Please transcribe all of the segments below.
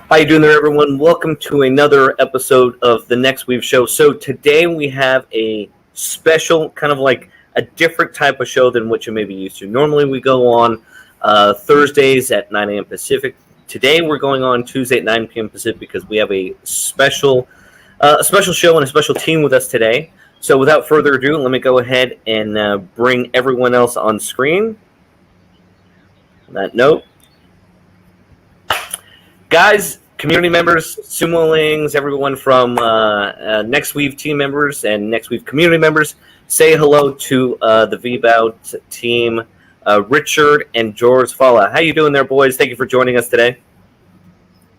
How you doing there, everyone? Welcome to another episode of the Nexweave Show. So today we have a special, kind of like a different type of show than what you may be used to. Normally we go on Thursdays at 9 a.m. Pacific. Today we're going on Tuesday at 9 p.m. Pacific because we have a special show and a special team with us today. So without further ado, let me go ahead and bring everyone else on screen. On that note, guys, community members, Sumolings, everyone from Nexweave team members and Nexweave community members, say hello to the VBOUT team, Richard and George Fala. How you doing there, boys? Thank you for joining us today.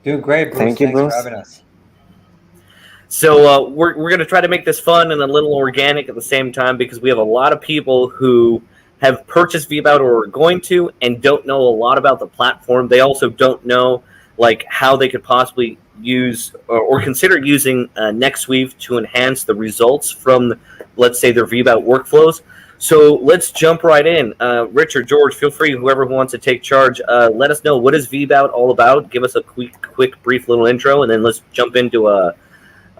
Doing great, Bruce. Thanks for having us. So we're going to try to make this fun and a little organic at the same time because we have a lot of people who have purchased VBOUT or are going to and don't know a lot about the platform. They also don't know like how they could possibly use or consider using Nexweave to enhance the results from, let's say, their VBOUT workflows. So let's jump right in. Richard, George, feel free, whoever wants to take charge. Let us know, what is VBOUT all about? Give us a quick, brief little intro, and then let's jump into a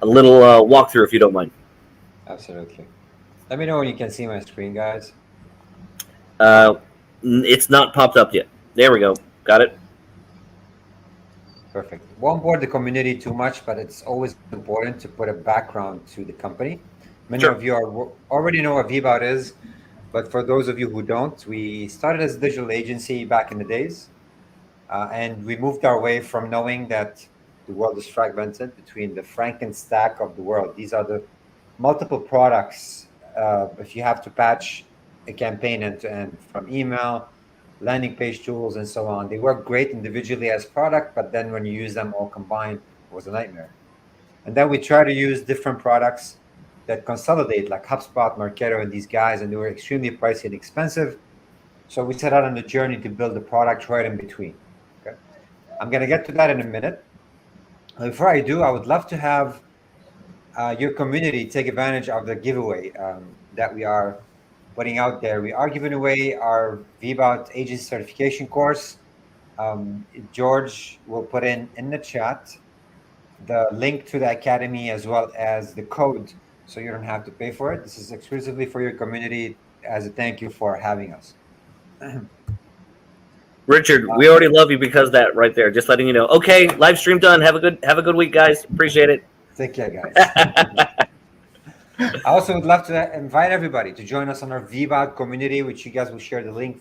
little walkthrough, if you don't mind. Absolutely. Let me know when you can see my screen, guys. It's not popped up yet. There we go. Got it. Perfect. Won't bore the community too much, but it's always important to put a background to the company. Many of you already know what VBOUT is, but for those of you who don't, we started as a digital agency back in the days, and we moved our way from knowing that the world is fragmented between the Frankenstack of the world. These are the multiple products. If you have to patch a campaign end-to-end, from email, landing page tools, and so on. They work great individually as product, but then when you use them all combined, it was a nightmare. And then we try to use different products that consolidate, like HubSpot, Marketo, and these guys, and they were extremely pricey and expensive. So we set out on the journey to build a product right in between. Okay, I'm going to get to that in a minute. Before I do, I would love to have your community take advantage of the giveaway that we are putting out there. We are giving away our VBOUT agency certification course. George will put in the chat the link to the academy as well as the code, so you don't have to pay for it. This is exclusively for your community as a thank you for having us. Richard, we already love you because of that right there. Just letting you know. Okay, live stream done. Have a good week, guys. Appreciate it. Take care, guys. I also would love to invite everybody to join us on our VBOUT community, which you guys will share the link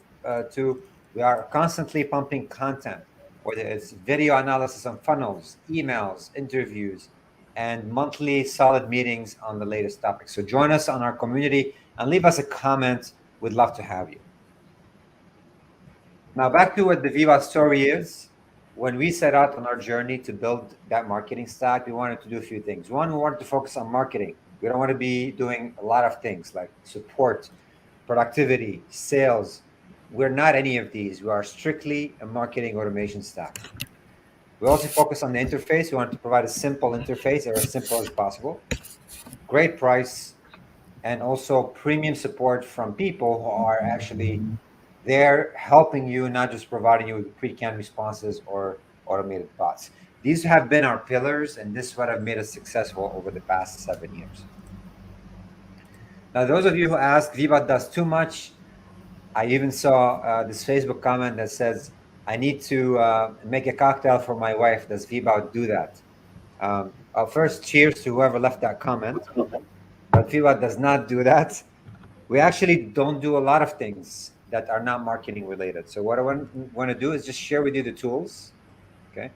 to. We are constantly pumping content, whether it's video analysis on funnels, emails, interviews, and monthly solid meetings on the latest topics. So join us on our community and leave us a comment. We'd love to have you. Now back to what the VBOUT story is. When we set out on our journey to build that marketing stack, we wanted to do a few things. One, we wanted to focus on marketing. We don't want to be doing a lot of things like support, productivity, sales. We're not any of these. We are strictly a marketing automation stack. We also focus on the interface. We want to provide a simple interface, or as simple as possible. Great price, and also premium support from people who are actually there helping you, not just providing you with pre-canned responses or automated bots. These have been our pillars, and this is what have made us successful over the past 7 years. Now, those of you who ask, VBOUT does too much. I even saw this Facebook comment that says, I need to make a cocktail for my wife. Does VBOUT do that? First, cheers to whoever left that comment. But VBOUT does not do that. We actually don't do a lot of things that are not marketing related. So what I want to do is just share with you the tools. Okay.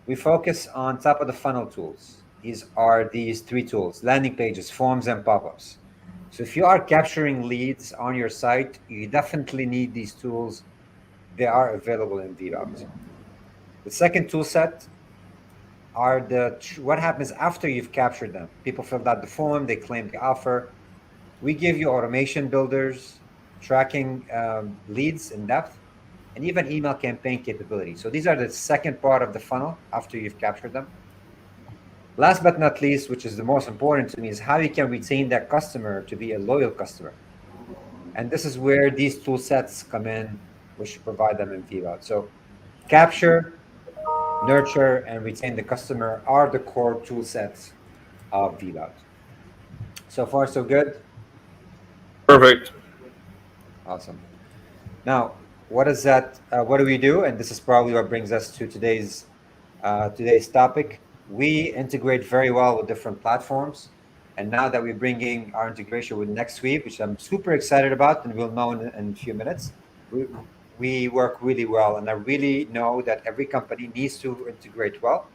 We focus on top of the funnel tools. These are these 3 tools: landing pages, forms, and pop-ups. So if you are capturing leads on your site, you definitely need these tools. They are available in VBOUT. The second tool set are what happens after you've captured them. People filled out the form, they claim the offer. We give you automation builders, tracking leads in depth, and even email campaign capability. So these are the second part of the funnel after you've captured them. Last but not least, which is the most important to me, is how you can retain that customer to be a loyal customer. And this is where these tool sets come in, which provide them in VBOUT. So capture, nurture, and retain the customer are the core tool sets of VBOUT. So far, so good? Perfect. Awesome. Now, what is that? What do we do? And this is probably what brings us to today's topic. We integrate very well with different platforms. And now that we're bringing our integration with Nexweave, which I'm super excited about, and we'll know in a few minutes, we work really well. And I really know that every company needs to integrate well.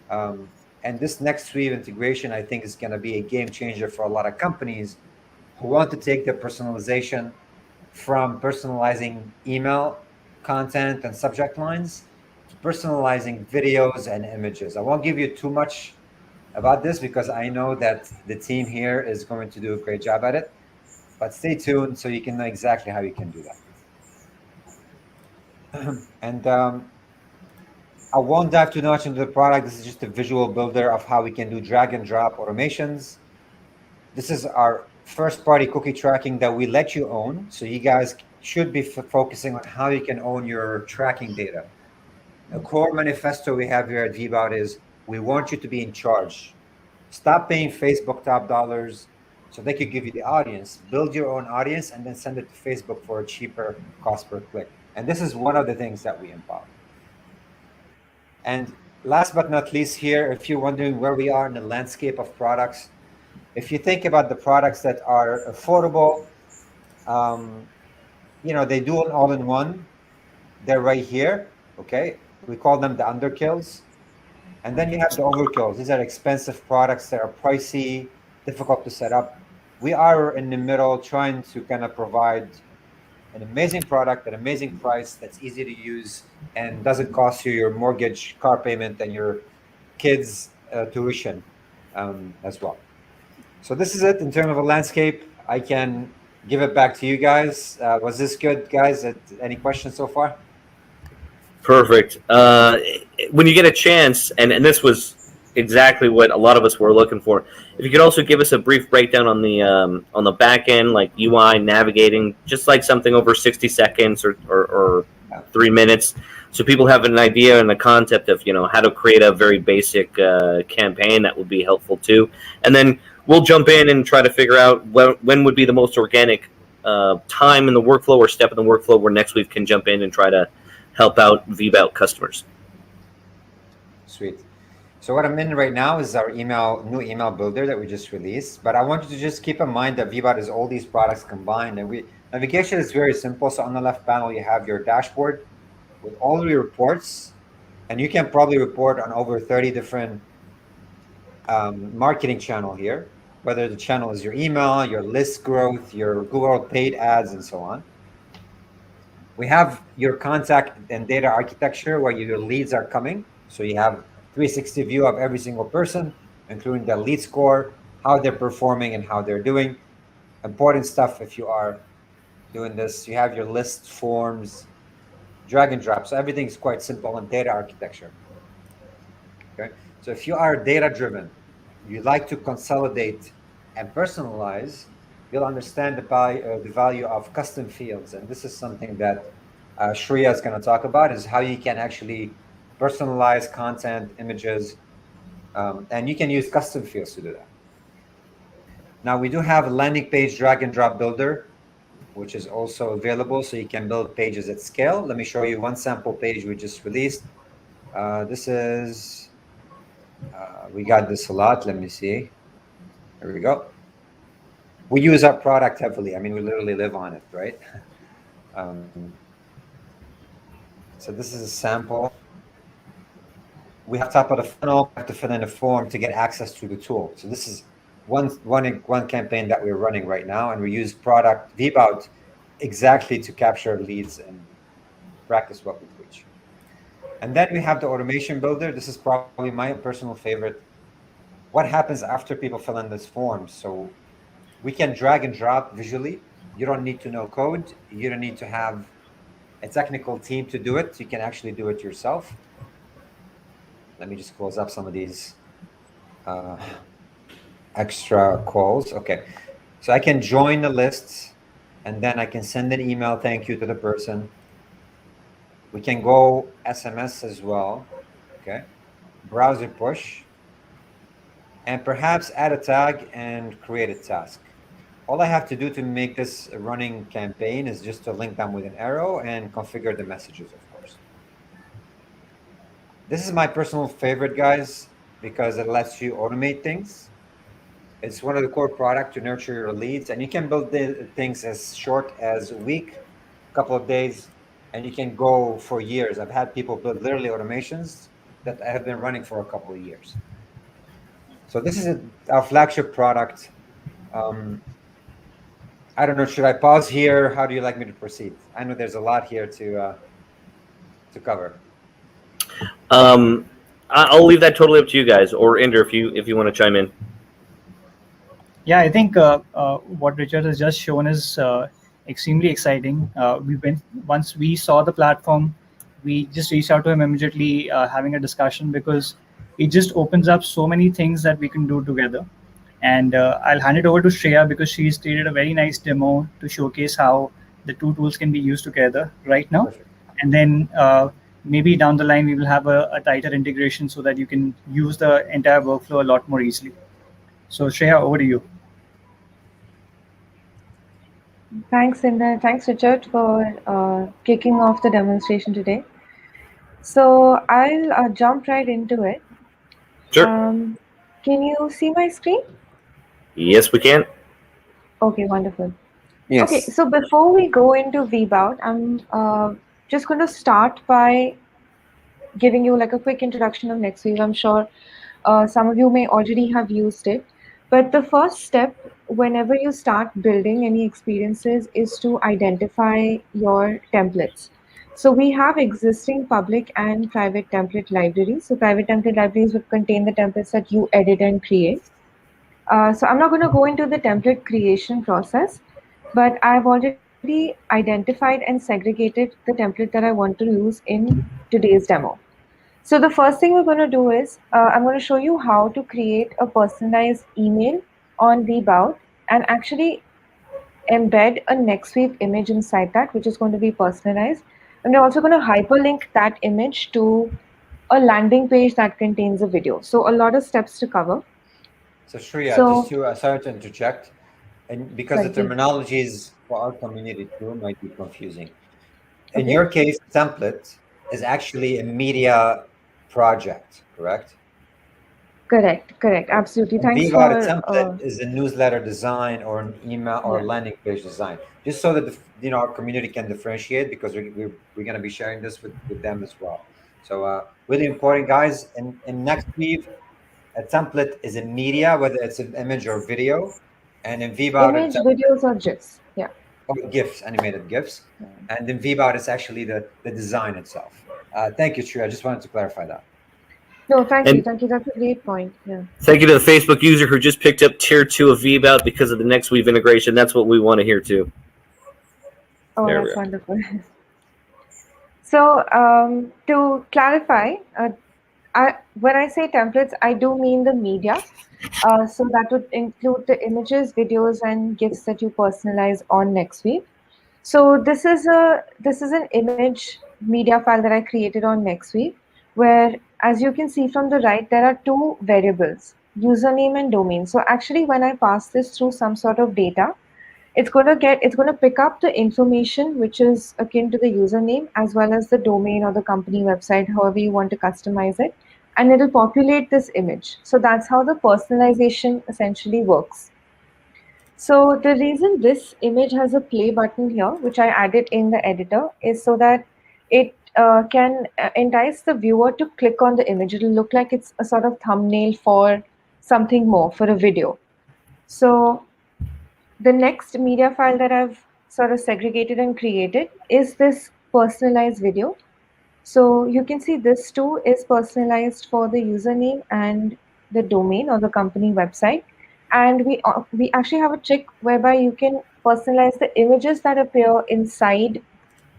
And this Nexweave integration, I think, is going to be a game changer for a lot of companies who want to take their personalization from personalizing email content and subject lines to personalizing videos and images. I won't give you too much about this because I know that the team here is going to do a great job at it, but stay tuned so you can know exactly how you can do that. And I won't dive too much into the product. This is just a visual builder of how we can do drag and drop automations. This is our first party cookie tracking that we let you own. So you guys should be focusing on how you can own your tracking data. A core manifesto we have here at VBOUT is we want you to be in charge. Stop paying Facebook top dollars so they could give you the audience. Build your own audience and then send it to Facebook for a cheaper cost per click. And this is one of the things that we empower. And last but not least here, if you're wondering where we are in the landscape of products, if you think about the products that are affordable, they do an all-in-one. They're right here, okay? We call them the underkills. And then you have the overkills. These are expensive products that are pricey, difficult to set up. We are in the middle trying to kind of provide an amazing product at an amazing price that's easy to use and doesn't cost you your mortgage, car payment, and your kids' tuition as well. So this is it in terms of a landscape. I can give it back to you guys. Was this good, guys? Any questions so far? Perfect. When you get a chance, and this was exactly what a lot of us were looking for. If you could also give us a brief breakdown on the back end, like UI navigating, just like something over 60 seconds or 3 minutes, so people have an idea and a concept of how to create a very basic campaign, that would be helpful too. And then we'll jump in and try to figure out when would be the most organic time in the workflow or step in the workflow where Nexweave can jump in and try to help out VBOUT customers. Sweet. So what I'm in right now is our new email builder that we just released. But I want you to just keep in mind that VBOUT is all these products combined. And navigation is very simple. So on the left panel, you have your dashboard with all your reports. And you can probably report on over 30 different marketing channel here, whether the channel is your email, your list growth, your Google paid ads, and so on. We have your contact and data architecture where your leads are coming. So you have 360 view of every single person, including their lead score, how they're performing and how they're doing. Important stuff if you are doing this. You have your list forms, drag and drop. So everything's quite simple in data architecture. Okay. So if you are data driven, you like to consolidate and personalize, you'll understand the value of custom fields. And this is something that Shreya is going to talk about, is how you can actually personalize content, images, and you can use custom fields to do that. Now we do have a landing page drag and drop builder, which is also available, so you can build pages at scale. Let me show you one sample page we just released. This is, we got this a lot. Let me see. There we go. We use our product heavily. I mean, we literally live on it, right? So this is a sample. We have top of the funnel, we have to fill in a form to get access to the tool. So this is one campaign that we're running right now, and we use product VBOUT exactly to capture leads and practice what we preach. And then we have the automation builder. This is probably my personal favorite. What happens after people fill in this form? So we can drag and drop visually. You don't need to know code. You don't need to have a technical team to do it. You can actually do it yourself. Let me just close up some of these extra calls. Okay, so I can join the lists, and then I can send an email thank you to the person. We can go SMS as well. Okay. Browser push, and perhaps add a tag and create a task. All I have to do to make this a running campaign is just to link them with an arrow and configure the messages, of course. This is my personal favorite, guys, because it lets you automate things. It's one of the core products to nurture your leads, and you can build things as short as a week, a couple of days, and you can go for years. I've had people build literally automations that have been running for a couple of years. So this is our flagship product. I don't know. Should I pause here? How do you like me to proceed? I know there's a lot here to cover. I'll leave that totally up to you guys, or Inder, if you want to chime in. Yeah, I think what Richard has just shown is extremely exciting. Once we saw the platform, we just reached out to him immediately, having a discussion, because it just opens up so many things that we can do together. And I'll hand it over to Shreya, because she's created a very nice demo to showcase how the two tools can be used together right now. Perfect. And then maybe down the line, we will have a tighter integration so that you can use the entire workflow a lot more easily. So Shreya, over to you. Thanks, Inder. Thanks, Richard, for kicking off the demonstration today. So I'll jump right into it. Sure. Can you see my screen? Yes, we can. Okay, wonderful. Yes. Okay, so before we go into VBOUT, I'm just going to start by giving you like a quick introduction of Nexweave. I'm sure some of you may already have used it. But the first step whenever you start building any experiences is to identify your templates. So we have existing public and private template libraries. So private template libraries would contain the templates that you edit and create. So I'm not going to go into the template creation process, but I've already identified and segregated the template that I want to use in today's demo. So the first thing we're going to do is I'm going to show you how to create a personalized email on VBOUT and actually embed a Nexweave image inside that, which is going to be personalized. And we're also going to hyperlink that image to a landing page that contains a video. So a lot of steps to cover. So Shreya, So- just to sorry to interject, and because Sorry, the please. terminologies for our community too might be confusing. In Okay. your case, template is actually a media project, correct? Correct, absolutely. Thanks VBOUT for template is a newsletter design or an email or Yeah. landing page design, just so that our community can differentiate, because we're going to be sharing this with them as well. So really important, guys. In Nexweave, a template is a media, whether it's an image or video, and in VBOUT, image, videos, or GIFs. Yeah. GIFs, animated GIFs, and in VBOUT, it's actually the design itself. Thank you, Shreya. I just wanted to clarify that. No, thank And- you. That's a great point. Yeah. Thank you to the Facebook user who just picked up tier 2 of VBOUT because of the Nexweave integration. That's what we want to hear too. Oh, There we that's go. wonderful. So to clarify, when I say templates, I do mean the media. So that would include the images, videos, and GIFs that you personalize on Nexweave. So this is an image media file that I created on Nexweave, where, as you can see from the right, there are two variables, username and domain. So actually, when I pass this through some sort of data, it's going to pick up the information which is akin to the username as well as the domain or the company website, however you want to customize it, and it'll populate this image. So that's how the personalization essentially works. So the reason this image has a play button here, which I added in the editor, is so that it can entice the viewer to click on the image. It'll look like it's a sort of thumbnail for something more, for a video. So the next media file that I've sort of segregated and created is this personalized video. So you can see this too is personalized for the username and the domain or the company website. And we actually have a trick whereby you can personalize the images that appear inside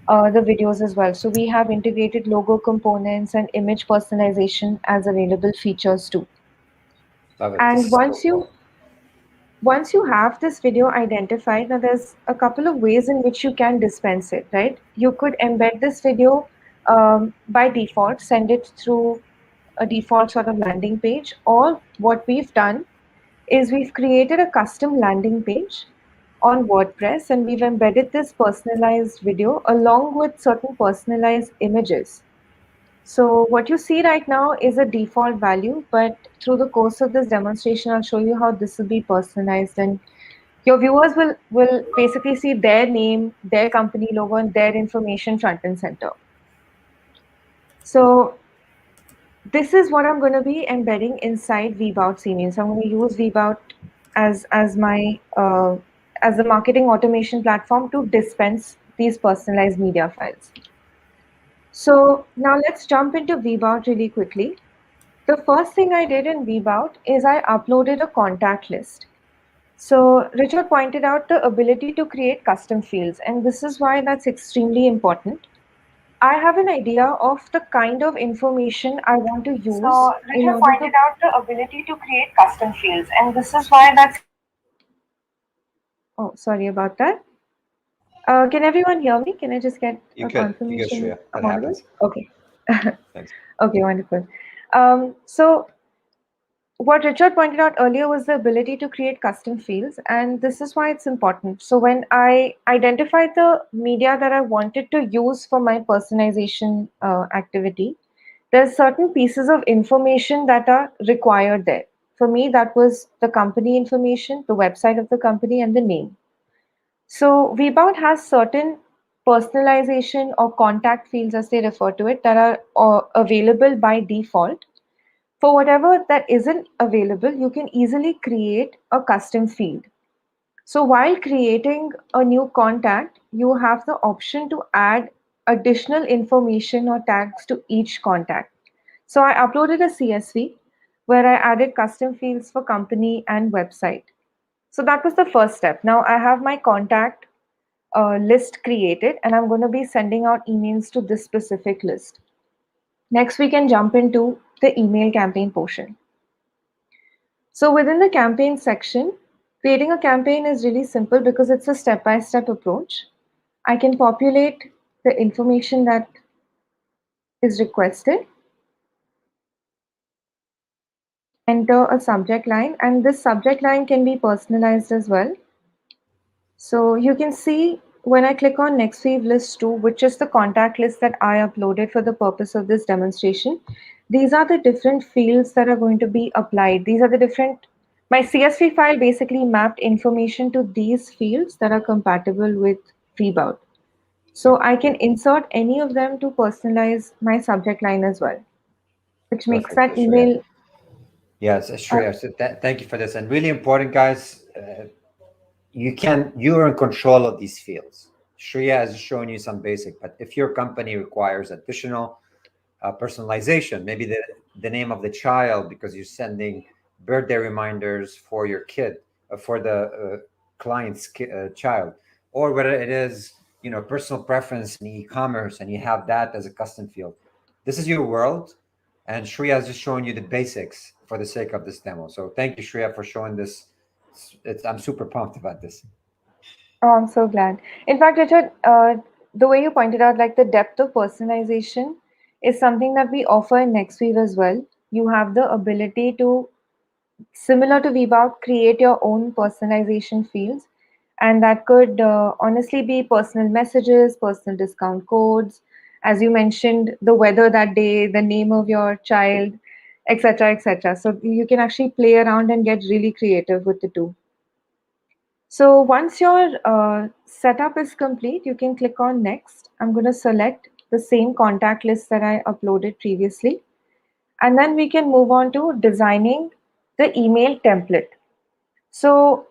the videos as well. So we have integrated logo components and image personalization as available features too. Love it. And This is once you have this video identified, now there's a couple of ways in which you can dispense it, right? You could embed this video by default, send it through a default sort of landing page, or what we've done is we've created a custom landing page on WordPress, and we've embedded this personalized video along with certain personalized images. So what you see right now is a default value, but through the course of this demonstration, I'll show you how this will be personalized, and your viewers will basically see their name, their company logo, and their information front and center. So this is what I'm going to be embedding inside VBOUT CME. So I'm going to use VBOUT as my as the marketing automation platform to dispense these personalized media files. So now let's jump into VBOUT really quickly. The first thing I did in VBOUT is I uploaded a contact list. So Richard pointed out the ability to create custom fields, and this is why that's extremely important. I have an idea of the kind of information I want to use. So Richard pointed out the ability to create custom fields, and this is why that's... Oh, sorry about that. Can everyone hear me? Can I just get a confirmation? You get Shreya. That happens. Okay. Thanks. Okay, wonderful. So what Richard pointed out earlier was the ability to create custom fields, and this is why it's important. So when I identified the media that I wanted to use for my personalization activity, there's certain pieces of information that are required there. For me, that was the company information, the website of the company, and the name. So VBOUT has certain personalization or contact fields, as they refer to it, that are available by default. For whatever that isn't available, you can easily create a custom field. So while creating a new contact, you have the option to add additional information or tags to each contact. So I uploaded a CSV where I added custom fields for company and website. So that was the first step. Now I have my contact list created, and I'm going to be sending out emails to this specific list. Next, we can jump into the email campaign portion. So within the campaign section, creating a campaign is really simple because it's a step-by-step approach. I can populate the information that is requested, enter a subject line, and this subject line can be personalized as well. So you can see when I click on Nexweave list 2, which is the contact list that I uploaded for the purpose of this demonstration, these are the different fields that are going to be applied. These are the different, my CSV file basically mapped information to these fields that are compatible with VBOUT. So I can insert any of them to personalize my subject line as well, which makes that email. Yes, Shreya, so thank you for this. And really important, guys, you're in control of these fields. Shreya has shown you some basic, but if your company requires additional personalization, maybe the name of the child, because you're sending birthday reminders for your kid, for the client's child, or whether it is, personal preference in e-commerce, and you have that as a custom field. This is your world, and Shreya has just shown you the basics for the sake of this demo. So thank you, Shreya, for showing this. I'm super pumped about this. Oh, I'm so glad. In fact, Richard, the way you pointed out, like the depth of personalization is something that we offer in Nexweave as well. You have the ability to, similar to VBOUT, create your own personalization fields. And that could honestly be personal messages, personal discount codes, as you mentioned, the weather that day, the name of your child, etc., etc. So you can actually play around and get really creative with the two. So once your setup is complete, you can click on next. I'm going to select the same contact list that I uploaded previously. And then we can move on to designing the email template. So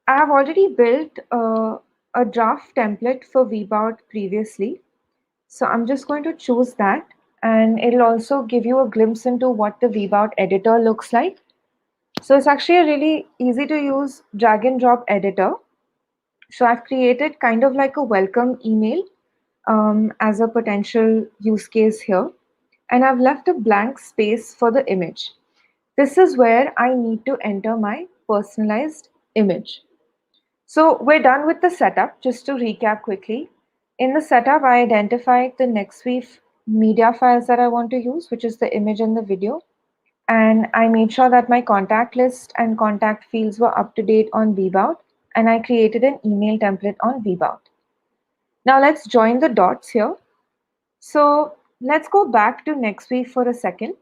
I have already built a draft template for VBOUT previously. So I'm just going to choose that, and it'll also give you a glimpse into what the VBOUT editor looks like. So it's actually a really easy to use drag and drop editor. So I've created kind of like a welcome email as a potential use case here. And I've left a blank space for the image. This is where I need to enter my personalized image. So we're done with the setup. Just to recap quickly, in the setup, I identified the Nexweave media files that I want to use, which is the image and the video. And I made sure that my contact list and contact fields were up to date on VBOUT, and I created an email template on VBOUT. Now let's join the dots here. So let's go back to Nexweave for a second.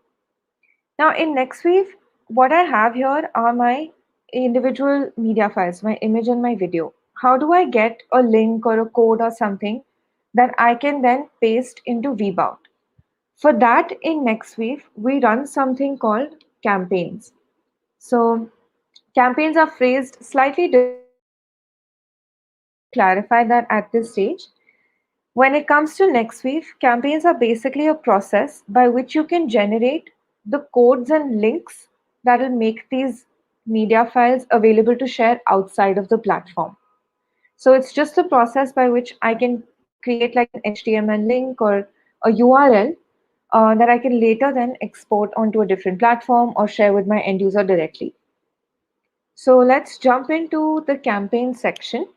Now in Nexweave, what I have here are my individual media files, my image and my video. How do I get a link or a code or something that I can then paste into VBOUT? For that, in Nexweave, we run something called campaigns. So campaigns are phrased slightly differently, but I just want to clarify that at this stage. When it comes to Nexweave, campaigns are basically a process by which you can generate the codes and links that will make these media files available to share outside of the platform. So it's just a process by which I can create like an HTML link or a URL that I can later then export onto a different platform or share with my end user directly. So let's jump into the campaign section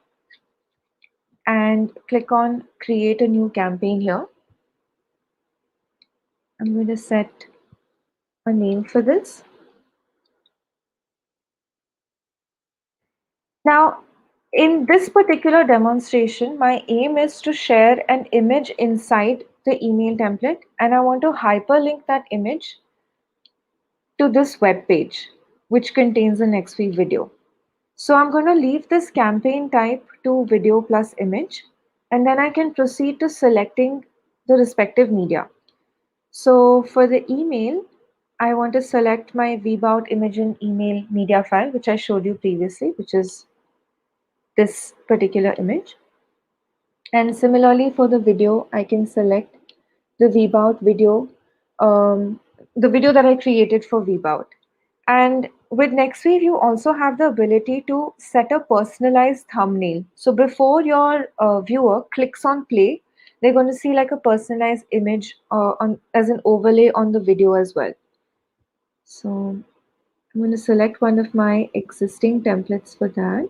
and click on create a new campaign here. I'm going to set a name for this. Now, in this particular demonstration, my aim is to share an image inside the email template, and I want to hyperlink that image to this web page, which contains the Nexweave video. So I'm going to leave this campaign type to video plus image, and then I can proceed to selecting the respective media. So for the email, I want to select my VBOUT image and email media file, which I showed you previously, which is this particular image. And similarly for the video, I can select the VBOUT video, the video that I created for VBOUT. And with Nexweave, you also have the ability to set a personalized thumbnail. So before your viewer clicks on play, they're going to see like a personalized image as an overlay on the video as well. So I'm going to select one of my existing templates for that.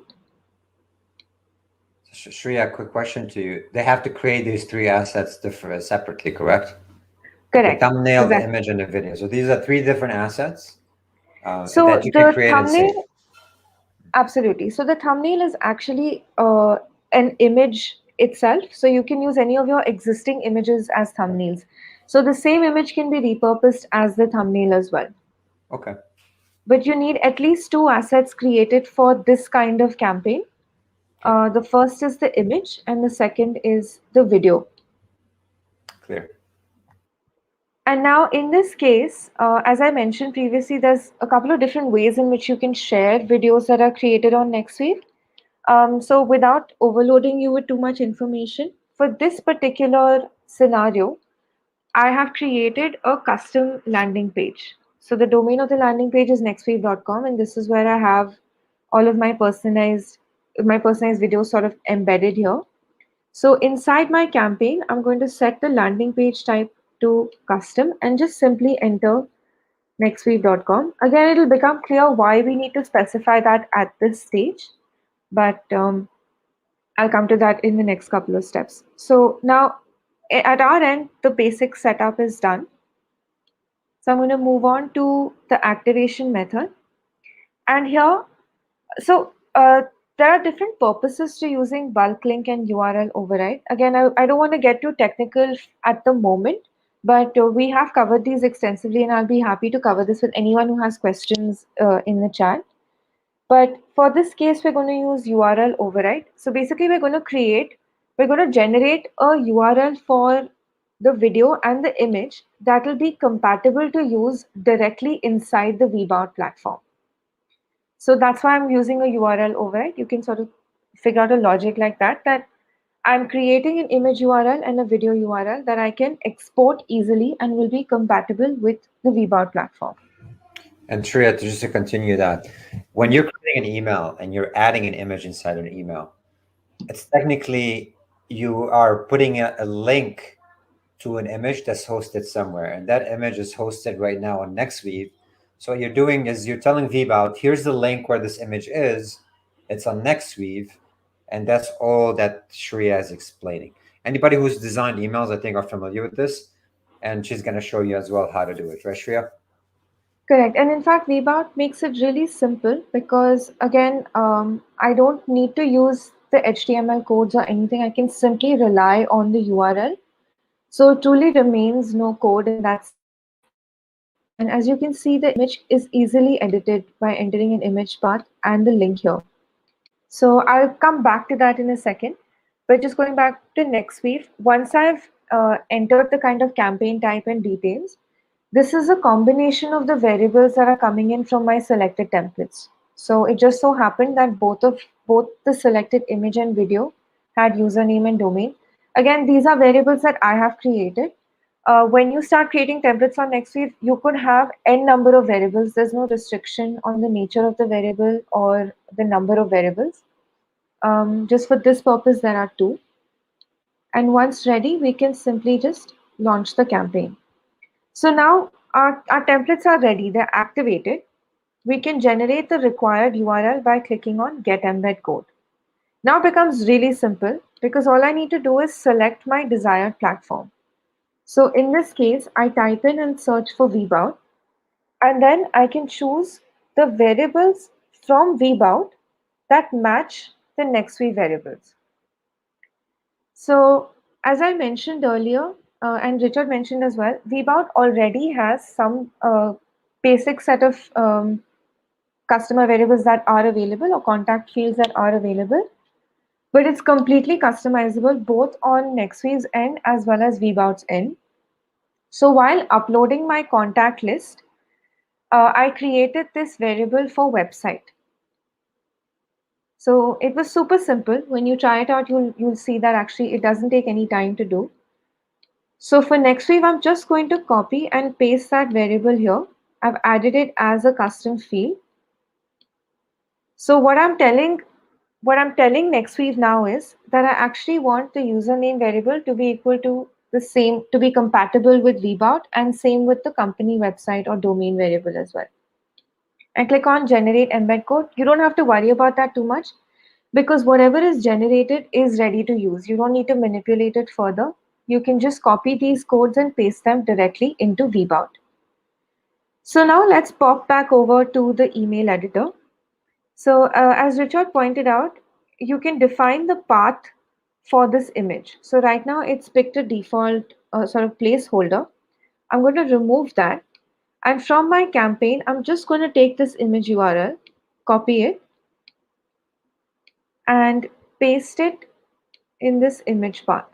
Shreya, quick question to you. They have to create these three assets separately, correct? Correct. The thumbnail, Exactly. the image, and the video. So these are three different assets So that you can create and save. Absolutely. So the thumbnail is actually an image itself. So you can use any of your existing images as thumbnails. So the same image can be repurposed as the thumbnail as well. Okay. But you need at least two assets created for this kind of campaign. The first is the image and the second is the video. Clear. And now in this case, as I mentioned previously, there's a couple of different ways in which you can share videos that are created on Nexweave. So without overloading you with too much information, for this particular scenario, I have created a custom landing page. So the domain of the landing page is nexweave.com, and this is where I have all of my personalized videos sort of embedded here. So inside my campaign, I'm going to set the landing page type to custom and just simply enter nexweave.com. Again, it'll become clear why we need to specify that at this stage, but I'll come to that in the next couple of steps. So now at our end, the basic setup is done. So I'm going to move on to the activation method. And here, so there are different purposes to using bulk link and URL override. Again, I don't want to get too technical at the moment, but we have covered these extensively, and I'll be happy to cover this with anyone who has questions in the chat. But for this case, we're going to use URL override. So basically, we're going to generate a URL for the video and the image that will be compatible to use directly inside the VBOUT platform. So that's why I'm using a URL override. You can sort of figure out a logic like that, that I'm creating an image URL and a video URL that I can export easily and will be compatible with the VBOUT platform. And Shreya, just to continue that, when you're creating an email and you're adding an image inside an email, it's technically you are putting a link to an image that's hosted somewhere, and that image is hosted right now on Nexweave. So what you're doing is you're telling VBOUT, here's the link where this image is. It's on Nexweave, and that's all that Shreya is explaining. Anybody who's designed emails, I think, are familiar with this, and she's going to show you as well how to do it, right, Shreya? Correct. And in fact, VBOUT makes it really simple because, again, I don't need to use the HTML codes or anything. I can simply rely on the URL. So it truly remains no code in that sense. And as you can see, the image is easily edited by entering an image path and the link here. So I'll come back to that in a second. But just going back to Nexweave, once I've entered the kind of campaign type and details, this is a combination of the variables that are coming in from my selected templates. So it just so happened that both the selected image and video had username and domain. Again, these are variables that I have created. When you start creating templates on Nextweave, you could have n number of variables. There's no restriction on the nature of the variable or the number of variables. Just for this purpose, there are two. And once ready, we can simply just launch the campaign. So now our templates are ready, they're activated. We can generate the required URL by clicking on Get Embed Code. Now it becomes really simple because all I need to do is select my desired platform. So in this case, I type in and search for VBOUT, and then I can choose the variables from VBOUT that match the Nexweave variables. So as I mentioned earlier, and Richard mentioned as well, VBOUT already has some basic set of customer variables that are available or contact fields that are available, but it's completely customizable both on Nexweave's end as well as VBOUT's end. So while uploading my contact list, I created this variable for website. So it was super simple. When you try it out, you'll see that actually it doesn't take any time to do. So for Nextweave, I'm just going to copy and paste that variable here. I've added it as a custom field. So what I'm telling Nextweave now is that I actually want the username variable to be equal to the same, to be compatible with VBOUT, and same with the company website or domain variable as well. I click on generate embed code. You don't have to worry about that too much because whatever is generated is ready to use. You don't need to manipulate it further. You can just copy these codes and paste them directly into VBOUT. So now let's pop back over to the email editor. So as Richard pointed out, you can define the path for this image. So right now it's picked a default sort of placeholder. I'm going to remove that. And from my campaign, I'm just going to take this image URL, copy it, and paste it in this image path.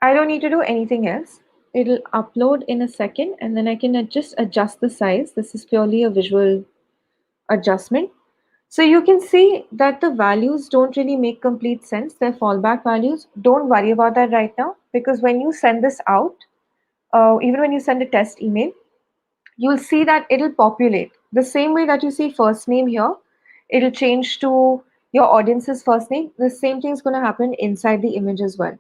I don't need to do anything else. It'll upload in a second, and then I can just adjust the size. This is purely a visual adjustment. So you can see that the values don't really make complete sense. They're fallback values. Don't worry about that right now, because when you send this out, even when you send a test email, you'll see that it'll populate. The same way that you see first name here, it'll change to your audience's first name. The same thing is going to happen inside the image as well.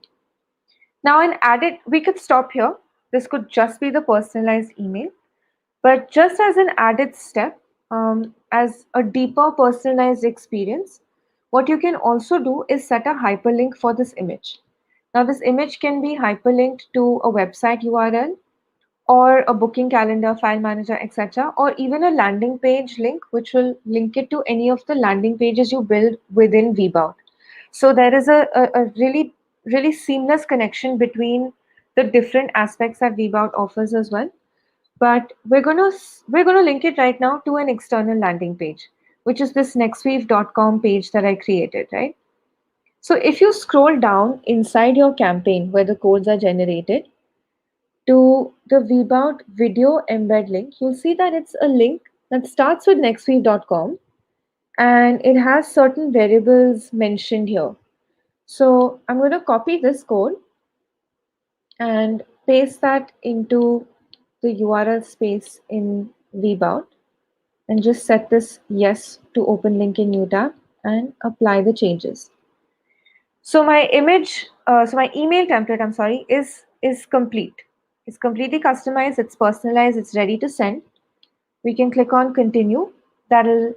Now in added, we could stop here. This could just be the personalized email. But just as an added step, as a deeper personalized experience, what you can also do is set a hyperlink for this image. Now this image can be hyperlinked to a website URL or a booking calendar, file manager, etc., or even a landing page link, which will link it to any of the landing pages you build within VBOUT. So there is a really, really seamless connection between the different aspects that VBOUT offers as well. But we're gonna link it right now to an external landing page, which is this nexweave.com page that I created, right? So if you scroll down inside your campaign where the codes are generated to the VBOUT video embed link, you'll see that it's a link that starts with nexweave.com and it has certain variables mentioned here. So I'm going to copy this code and paste that into the URL space in VBOUT and just set this yes to open link in new tab and apply the changes. So my my email template, is complete. It's completely customized, it's personalized, it's ready to send. We can click on continue. That'll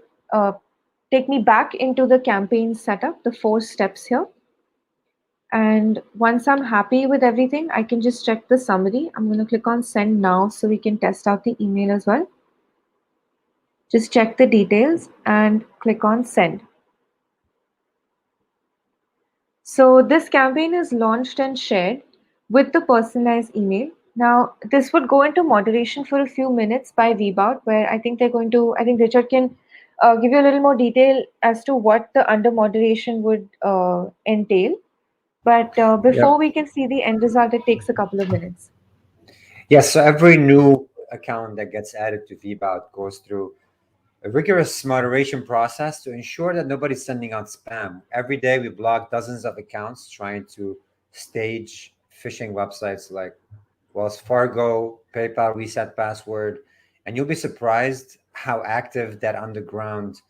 take me back into the campaign setup, the 4 steps here. And once I'm happy with everything, I can just check the summary. I'm going to click on send now so we can test out the email as well. Just check the details and click on send. So this campaign is launched and shared with the personalized email. Now, this would go into moderation for a few minutes by VBOUT, where I think Richard can give you a little more detail as to what the under moderation would entail. But before we can see the end result, it takes a couple of minutes. Yes, so every new account that gets added to VBOUT goes through a rigorous moderation process to ensure that nobody's sending out spam. Every day we block dozens of accounts trying to stage phishing websites like Wells Fargo, PayPal, reset password, and you'll be surprised how active that underground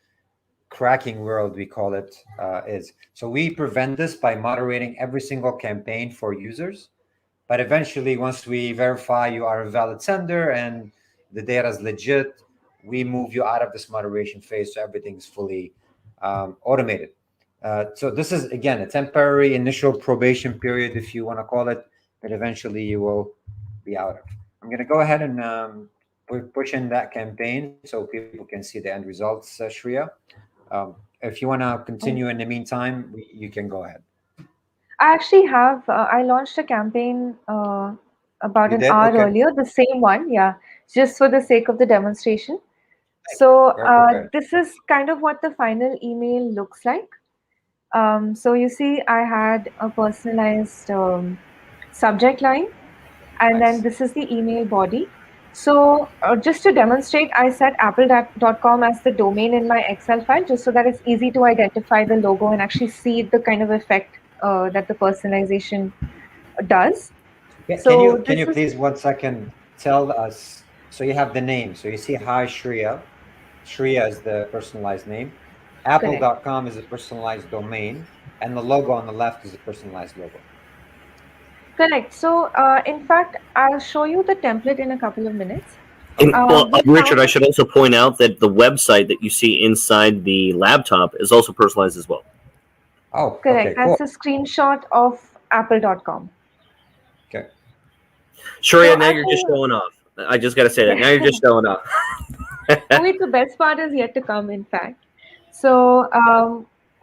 cracking world, we call it, is. So we prevent this by moderating every single campaign for users. But eventually, once we verify you are a valid sender and the data is legit, we move you out of this moderation phase so everything's fully automated. So this is, again, a temporary initial probation period, if you want to call it, but eventually you will be out of. I'm going to go ahead and push in that campaign so people can see the end results, Shreya. If you want to continue in the meantime, you can go ahead. I actually have, I launched a campaign about an hour earlier, the same one, yeah, just for the sake of the demonstration. So this is kind of what the final email looks like. So you see, I had a personalized subject line, and then this is the email body. So just to demonstrate, I set apple.com as the domain in my Excel file, just so that it's easy to identify the logo and actually see the kind of effect that the personalization does. Yeah, so can you please 1 second tell us, so you have the name, so you see hi Shreya. Shreya is the personalized name. Apple.com is a personalized domain, and the logo on the left is a personalized logo. Correct. So in fact, I'll show you the template in a couple of minutes. Richard, I should also point out that the website that you see inside the laptop is also personalized as well. Oh, correct. Okay, cool. That's a screenshot of apple.com. Okay. Shreya, so now you're just showing off. I just got to say that. Now you're just showing off. Wait, the best part is yet to come, in fact. So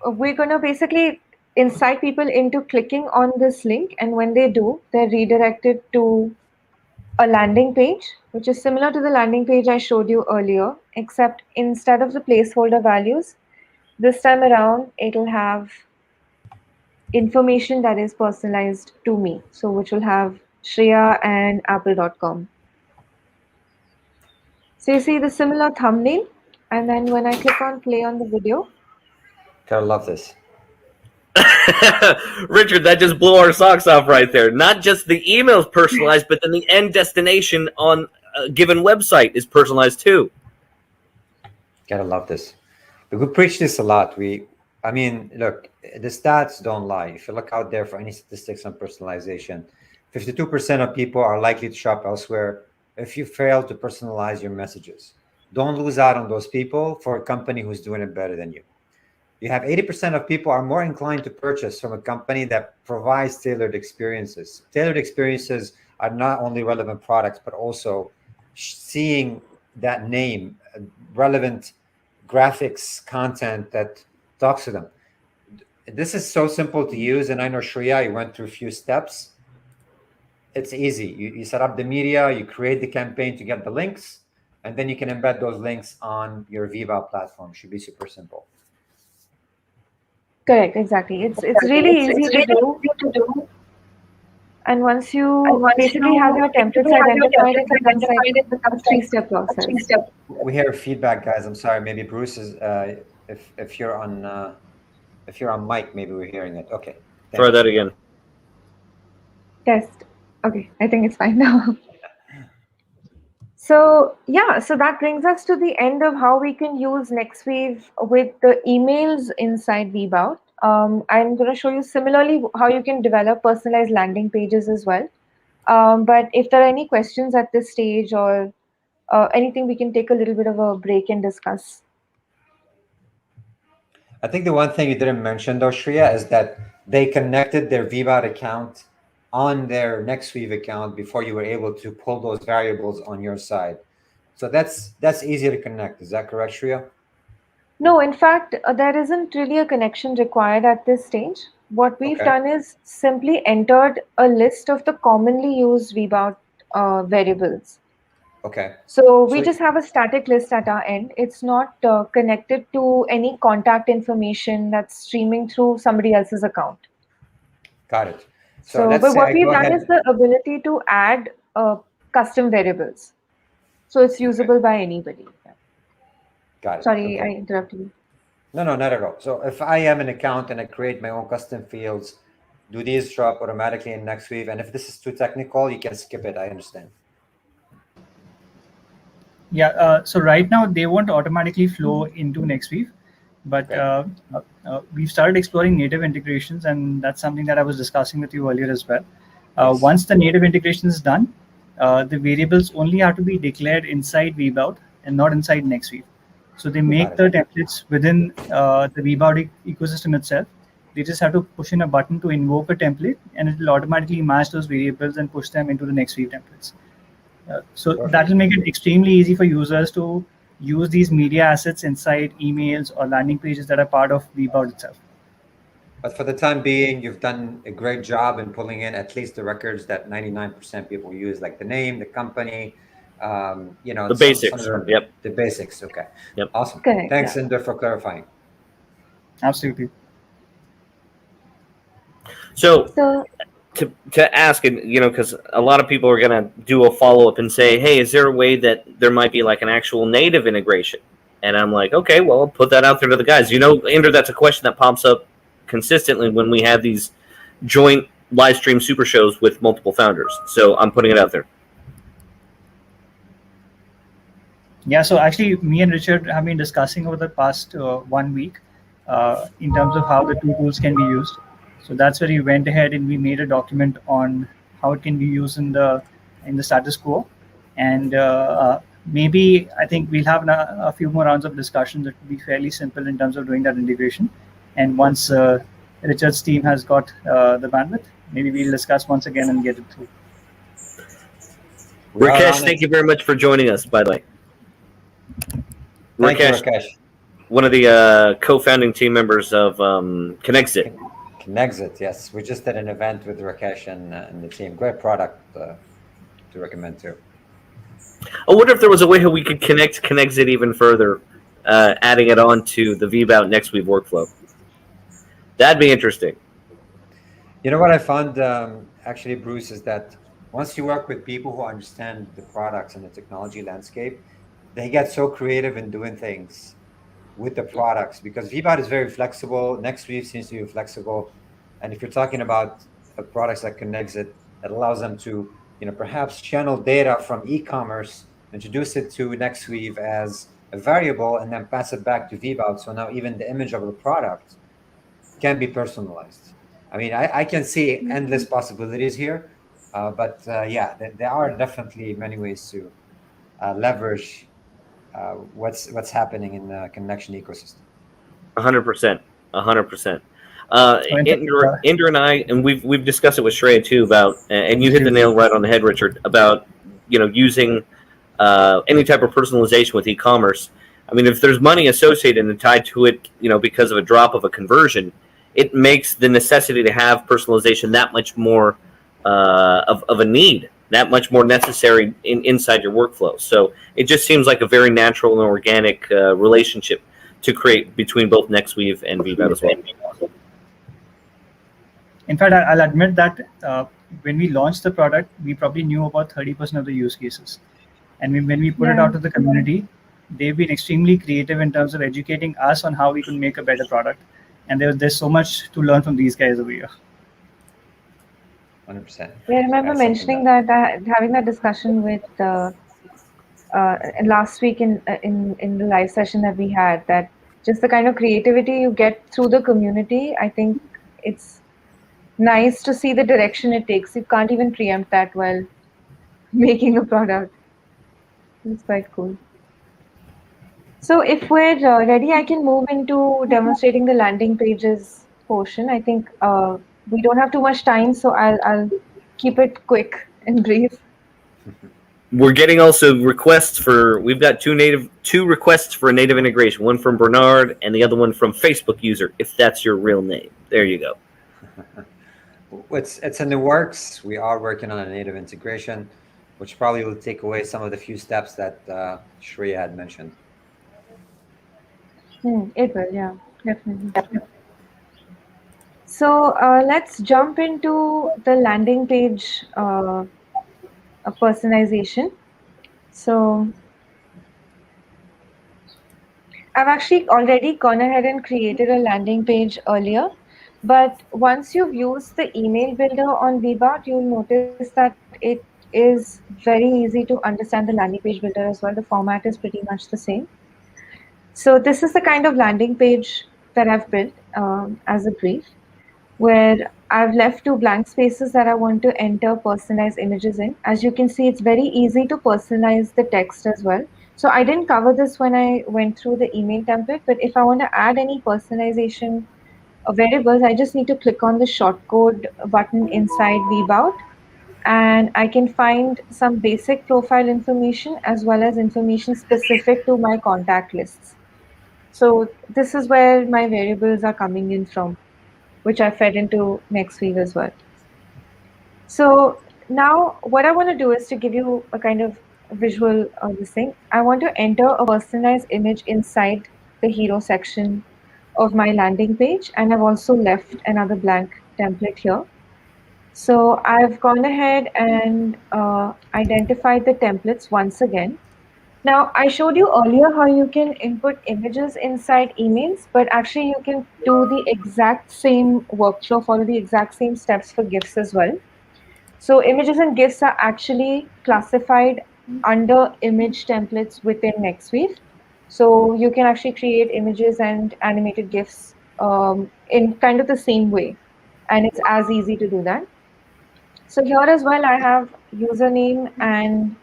we're going to basically incite people into clicking on this link. And when they do, they're redirected to a landing page, which is similar to the landing page I showed you earlier, except instead of the placeholder values, this time around, it'll have information that is personalized to me. So which will have Shreya and apple.com. So you see the similar thumbnail, and then when I click on play on the video. I love this. Richard, that just blew our socks off right there. Not just the email's personalized, but then the end destination on a given website is personalized too. Gotta love this. We preach this a lot. I mean, look, the stats don't lie. If you look out there for any statistics on personalization, 52% of people are likely to shop elsewhere if you fail to personalize your messages. Don't lose out on those people for a company who's doing it better than you. You have 80% of people are more inclined to purchase from a company that provides tailored experiences. Tailored experiences are not only relevant products, but also seeing that name, relevant graphics, content that talks to them. This is so simple to use, and I know Shreya, you went through a few steps. It's easy. You set up the media, you create the campaign to get the links, and then you can embed those links on your VBOUT platform. It should be super simple. Correct, exactly. It's really easy to do. And once you basically have your templates identified, it becomes a three-step process. We hear feedback, guys. I'm sorry. Maybe Bruce is. If you're on mic, maybe we're hearing it. Okay. Try that again. Test. Okay, I think it's fine now. So yeah, so that brings us to the end of how we can use Nexweave with the emails inside VBOUT. I'm going to show you similarly how you can develop personalized landing pages as well. But if there are any questions at this stage or anything, we can take a little bit of a break and discuss. I think the one thing you didn't mention though, Shreya, is that they connected their VBOUT account on their Nexweave account before you were able to pull those variables on your side. So that's easy to connect. Is that correct, Shreya? No, in fact, there isn't really a connection required at this stage. What we've Okay. done is simply entered a list of the commonly used VBOUT variables. Okay. So we So just have a static list at our end. It's not connected to any contact information that's streaming through somebody else's account. got it. So So, let's but say what I we've go done ahead. is the ability to add custom variables. So it's usable by anybody. Got it. Sorry, Okay. I interrupted you. No, not at all. So if I am an account and I create my own custom fields, do these show up automatically in Nexweave? And if this is too technical, you can skip it. I understand. Yeah, so right now they won't automatically flow into Nexweave, but we've started exploring native integrations, and that's something that I was discussing with you earlier as well. Yes. Once the native integration is done, the variables only have to be declared inside VBOUT and not inside Nexweave. So they make the templates within the VBOUT ecosystem itself. They just have to push in a button to invoke a template, and it will automatically match those variables and push them into the Nexweave templates. So that will make it extremely easy for users to use these media assets inside emails or landing pages that are part of VBOUT itself. But for the time being, you've done a great job in pulling in at least the records that 99% people use, like the name, the company, the basics. Yep. The basics. Okay. Yep. Awesome. Correct, Thanks, yeah. Inder, for clarifying. Absolutely. So to ask, and because a lot of people are going to do a follow-up and say, hey, is there a way that there might be like an actual native integration? And I'm like, okay, well, I'll put that out there to the guys. Inder, that's a question that pops up consistently when we have these joint live stream super shows with multiple founders. So I'm putting it out there. Yeah, so actually me and Richard have been discussing over the past 1 week in terms of how the two tools can be used. So that's where we went ahead and we made a document on how it can be used in the status quo. And maybe I think we'll have a few more rounds of discussion that will be fairly simple in terms of doing that integration. And once Richard's team has got the bandwidth, maybe we'll discuss once again and get it through. Rakesh, thank you very much for joining us, by the way. Rakesh. One of the co-founding team members of Connexit. Connexit, yes. We just did an event with Rakesh and the team. Great product to recommend too. I wonder if there was a way how we could connect Connexit even further, adding it on to the VBOUT Nexweave workflow. That'd be interesting. You know what I found, actually, Bruce, is that once you work with people who understand the products and the technology landscape, they get so creative in doing things with the products, because VBOUT is very flexible. Nexweave seems to be flexible. And if you're talking about products like Connexit, that allows them to, perhaps channel data from e-commerce, introduce it to Nexweave as a variable, and then pass it back to VBOUT. So now even the image of the product can be personalized. I mean, I can see endless possibilities here, but yeah, there are definitely many ways to leverage what's happening in the connection ecosystem. 100%. 100%. Inder and I, and we've discussed it with Shreya too about, and you hit the nail right on the head, Richard, about using any type of personalization with e-commerce. I mean, if there's money associated and tied to it, because of a drop of a conversion, it makes the necessity to have personalization that much more of a need, that much more necessary inside your workflow. So it just seems like a very natural and organic relationship to create between both Nexweave and VBOUT as well. In fact, I'll admit that when we launched the product, we probably knew about 30% of the use cases. And when we put it out to the community, they've been extremely creative in terms of educating us on how we can make a better product. And there's so much to learn from these guys over here. 100%. Yeah, I remember mentioning that having that discussion with last week in the live session that we had, that just the kind of creativity you get through the community, I think it's nice to see the direction it takes. You can't even preempt that while making a product. It's quite cool. So if we're ready, I can move into demonstrating the landing pages portion. I think we don't have too much time, so I'll keep it quick and brief. We're getting also requests for. We've got two requests for a native integration. One from Bernard and the other one from Facebook user. If that's your real name, there you go. It's in the works. We are working on a native integration, which probably will take away some of the few steps that Shreya had mentioned. It will, yeah, definitely. So let's jump into the landing page personalization. So I've actually already gone ahead and created a landing page earlier, but once you've used the email builder on VBOUT, you'll notice that it is very easy to understand the landing page builder as well. The format is pretty much the same. So this is the kind of landing page that I've built as a brief, where I've left 2 blank spaces that I want to enter personalized images in. As you can see, it's very easy to personalize the text as well. So I didn't cover this when I went through the email template, but if I want to add any personalization variables, I just need to click on the shortcode button inside VBOUT, and I can find some basic profile information as well as information specific to my contact lists. So this is where my variables are coming in from, which I fed into Nexweave as well. So now what I want to do is to give you a kind of visual of this thing. I want to enter a personalized image inside the hero section of my landing page, and I've also left another blank template here. So I've gone ahead and identified the templates once again. Now, I showed you earlier how you can input images inside emails, but actually you can do the exact same workflow, follow the exact same steps for GIFs as well. So images and GIFs are actually classified under image templates within Nexweave. So you can actually create images and animated GIFs in kind of the same way. And it's as easy to do that. So here as well, I have username and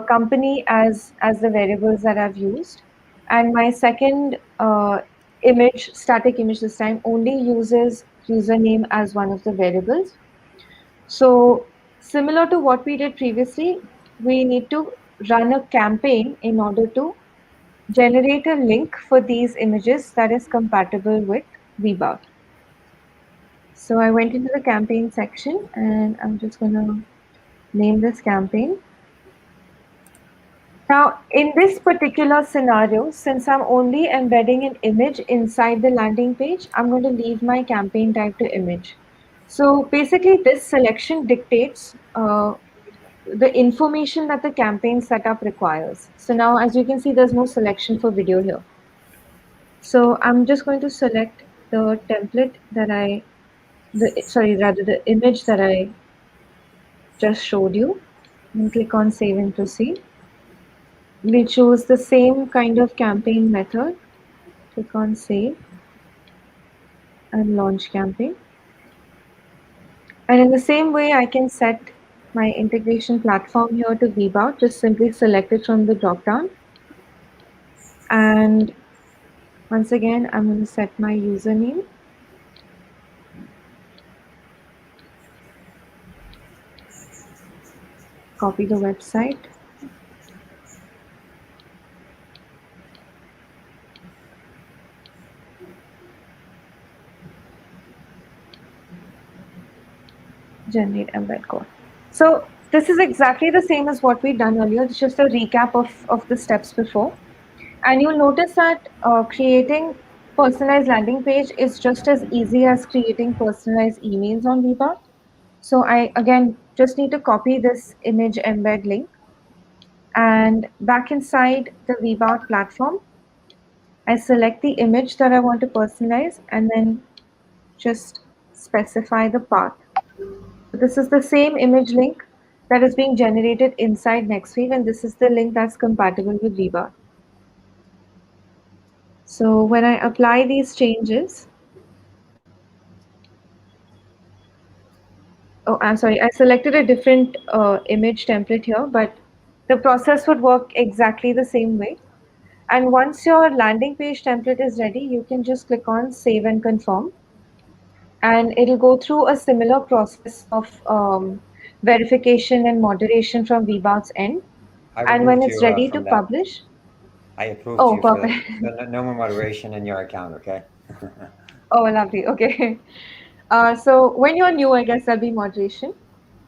company as the variables that I've used. And my second image, static image this time, only uses username as one of the variables. So similar to what we did previously, we need to run a campaign in order to generate a link for these images that is compatible with VBOUT. So I went into the campaign section and I'm just going to name this campaign. Now, in this particular scenario, since I'm only embedding an image inside the landing page, I'm going to leave my campaign type to image. So basically, this selection dictates the information that the campaign setup requires. So now, as you can see, there's no selection for video here. So I'm just going to select the template that the image that I just showed you, and click on Save and Proceed. We choose the same kind of campaign method. Click on Save and Launch Campaign. And in the same way, I can set my integration platform here to VBOUT. Just simply select it from the dropdown. And once again, I'm going to set my username. Copy the website. Generate embed code. So this is exactly the same as what we've done earlier. It's just a recap of the steps before. And you'll notice that creating personalized landing page is just as easy as creating personalized emails on VBOUT. So I, again, just need to copy this image embed link. And back inside the VBOUT platform, I select the image that I want to personalize and then just specify the path. This is the same image link that is being generated inside Nexweave, and this is the link that's compatible with VBOUT. So when I apply these changes, I'm sorry, I selected a different image template here, but the process would work exactly the same way. And once your landing page template is ready, you can just click on Save and Confirm. and it'll go through a similar process of verification and moderation from VBOUT's end. I And when removed it's you ready to from that. publish, I approved oh, you for that. perfect. No more moderation in your account, okay? Oh, lovely. Okay. So when you're new, I guess there'll be moderation.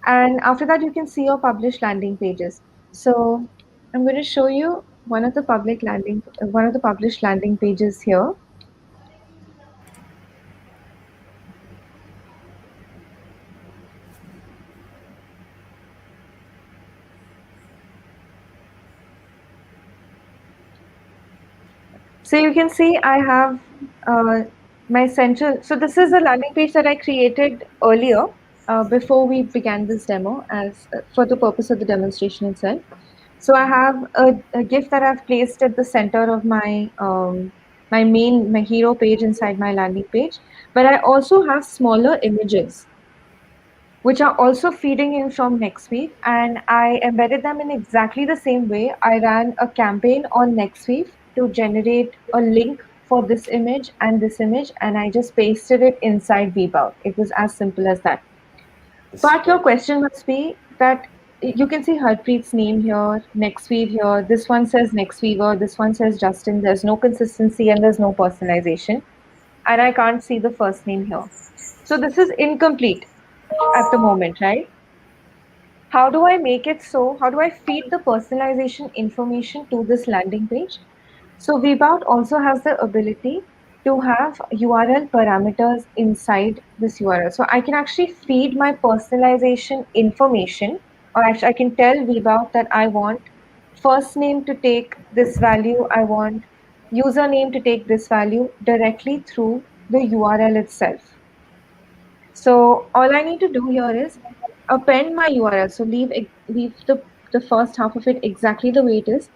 And after that, you can see your published landing pages. So I'm going to show you one of the published landing pages here. So you can see I have my central. So this is a landing page that I created earlier before we began this demo as for the purpose of the demonstration itself. So I have a GIF that I've placed at the center of my hero page inside my landing page, but I also have smaller images which are also feeding in from Nexweave, and I embedded them in exactly the same way. I ran a campaign on Nexweave to generate a link for this image, and I just pasted it inside VBOUT. It was as simple as that. This is But your great. question must be that you can see Harpreet's name here, Nexweave here. This one says Nexweaver, this one says Justin. There's no consistency and there's no personalization. And I can't see the first name here. So this is incomplete at the moment, right? How do I make it so? How do I feed the personalization information to this landing page? So VBOUT also has the ability to have URL parameters inside this URL. So I can actually feed my personalization information, or actually I can tell VBOUT that I want first name to take this value, I want username to take this value directly through the URL itself. So all I need to do here is append my URL. So leave the first half of it exactly the way it is.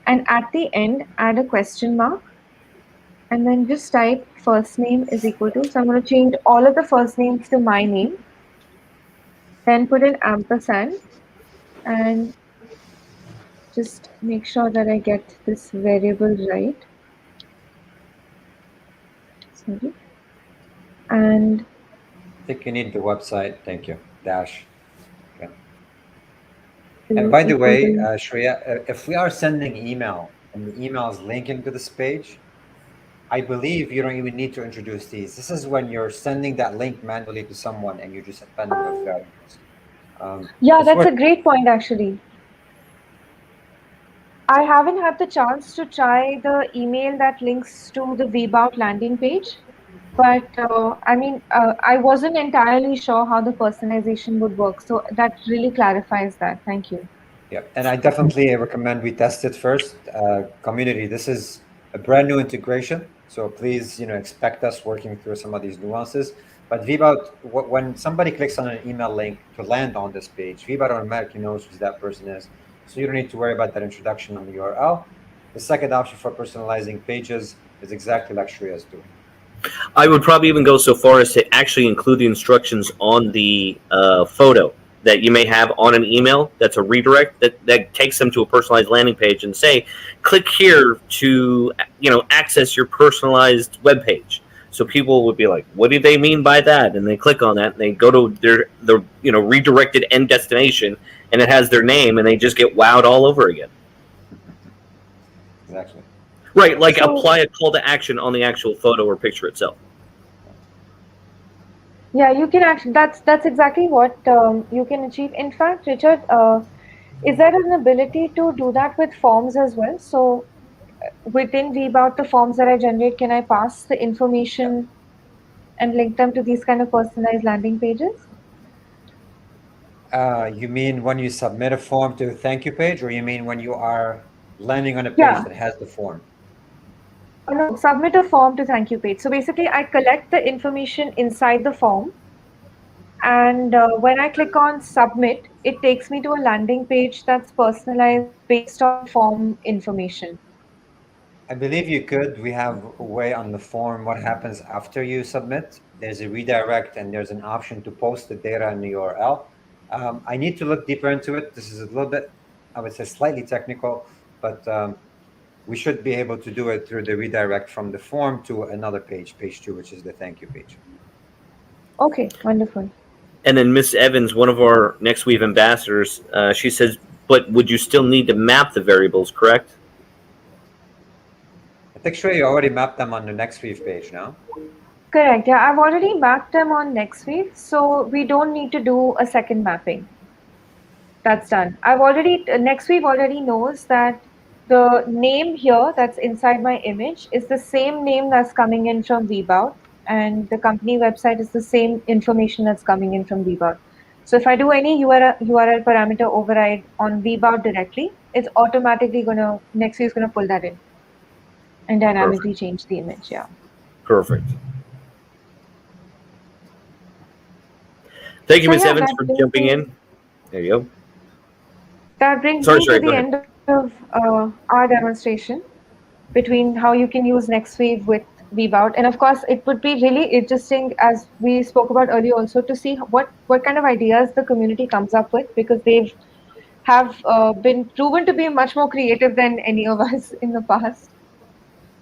And at the end, add a question mark. And then just type first name is equal to. So I'm going to change all of the first names to my name. Then put an ampersand and just make sure that I get this variable right. Sorry. And I think you need the website. Thank you. Dash. Okay. And by the way, Shreya, if we are sending email and the email is linking to this page, I believe you don't even need to introduce these. This is when you're sending that link manually to someone and you just append those values. yeah, It's that's worth a great point actually. I haven't had the chance to try the email that links to the VBOUT landing page, but I wasn't entirely sure how the personalization would work. So that really clarifies that. Thank you. Yeah, and I definitely recommend we test it first. Community, this is a brand new integration, so please, expect us working through some of these nuances. But VBOUT, when somebody clicks on an email link to land on this page, VBOUT automatically knows who that person is, so you don't need to worry about that introduction on the URL. The second option for personalizing pages is exactly like Shreya is doing. I would probably even go so far as to actually include the instructions on the photo that you may have on an email. That's a redirect that takes them to a personalized landing page and say, click here to access your personalized web page. So people would be like, what do they mean by that? And they click on that and they go to their redirected end destination, and it has their name, and they just get wowed all over again. Exactly. Right, like apply a call to action on the actual photo or picture itself. Yeah, you can actually. That's exactly what you can achieve. In fact, Richard, is there an ability to do that with forms as well? So within VBOUT, the forms that I generate, can I pass the information and link them to these kind of personalized landing pages? You mean when you submit a form to a thank you page, or you mean when you are landing on a page Yeah. that has the form? No, submit a form to thank you page. So basically, I collect the information inside the form, and when I click on submit, it takes me to a landing page that's personalized based on form information. I believe you could. We have a way on the form what happens after you submit. There's a redirect and there's an option to post the data in the URL. I need to look deeper into it. This is a little bit, I would say, slightly technical, but we should be able to do it through the redirect from the form to another page, page 2, which is the thank you page. Okay, wonderful. And then Miss Evans, one of our Nexweave ambassadors, she says, but would you still need to map the variables, correct? I think sure you already mapped them on the Nexweave page now. Correct. Yeah, I've already mapped them on Nexweave, so we don't need to do a second mapping. That's done. Nexweave already knows that the name here that's inside my image is the same name that's coming in from VBOUT, and the company website is the same information that's coming in from VBOUT. So if I do any URL parameter override on VBOUT directly, it's automatically Nexweave is gonna pull that in and dynamically change the image. Yeah. Perfect. Thank you, So Miss yeah, Evans, for jumping in. There you go. That brings Sorry, me to go the ahead. end of our demonstration between how you can use Nexweave with VBOUT. And of course, it would be really interesting, as we spoke about earlier also, to see what kind of ideas the community comes up with, because they've have been proven to be much more creative than any of us in the past.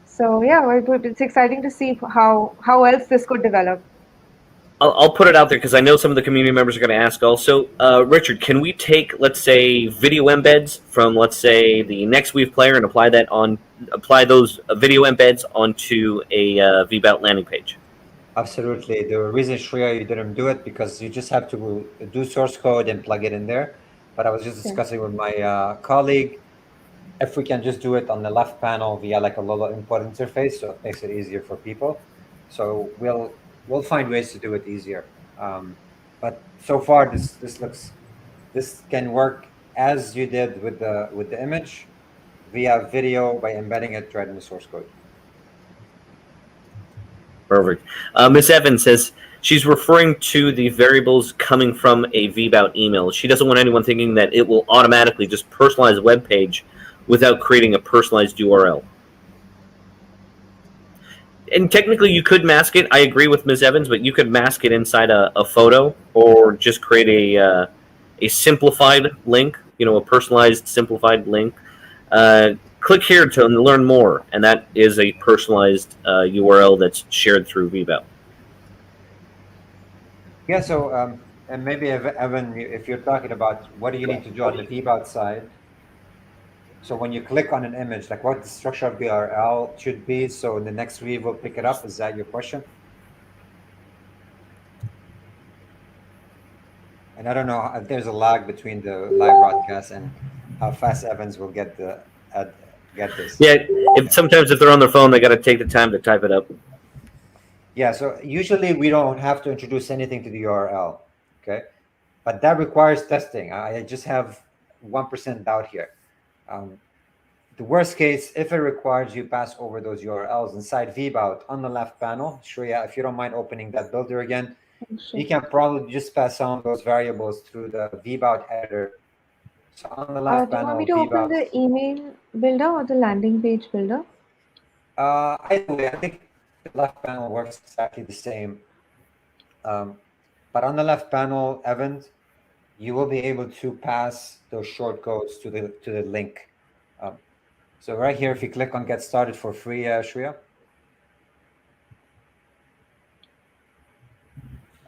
So yeah, it's exciting to see how else this could develop. I'll put it out there because I know some of the community members are going to ask also. Richard, can we take, let's say, video embeds from, let's say, the Nexweave player and apply those video embeds onto a VBOUT landing page? Absolutely. The reason, Shreya, you didn't do it because you just have to do source code and plug it in there. But I was just discussing with my colleague if we can just do it on the left panel via like a little input interface, so it makes it easier for people. So we'll find ways to do it easier. But so far, this can work as you did with the image via video by embedding it right in the source code. Perfect. Miss Evans says she's referring to the variables coming from a VBOUT email. She doesn't want anyone thinking that it will automatically just personalize a web page without creating a personalized URL. And technically, you could mask it. I agree with Ms. Evans, but you could mask it inside a photo or just create a simplified link, a personalized simplified link. Click here to learn more, and that is a personalized URL that's shared through VBOUT. Yeah, so and maybe Evan, if you're talking about what do you need to do on the VBOUT side, so when you click on an image, like what the structure of the URL should be, so the Nexweave will pick it up. Is that your question? And I don't know if there's a lag between the live broadcast and how fast Evans will get this. Yeah, sometimes if they're on their phone, they got to take the time to type it up. Yeah, so usually we don't have to introduce anything to the URL, okay? But that requires testing. I just have 1% doubt here. The worst case, if it requires you pass over those URLs inside VBOUT on the left panel, Shreya, if you don't mind opening that builder again, you can probably just pass on those variables through the VBOUT editor. So on the left Do you panel, want me to open the email builder or the landing page builder? Either way, I think the left panel works exactly the same. But on the left panel, Evan, you will be able to pass those shortcodes to the link. So right here, if you click on Get Started for free, Shreya,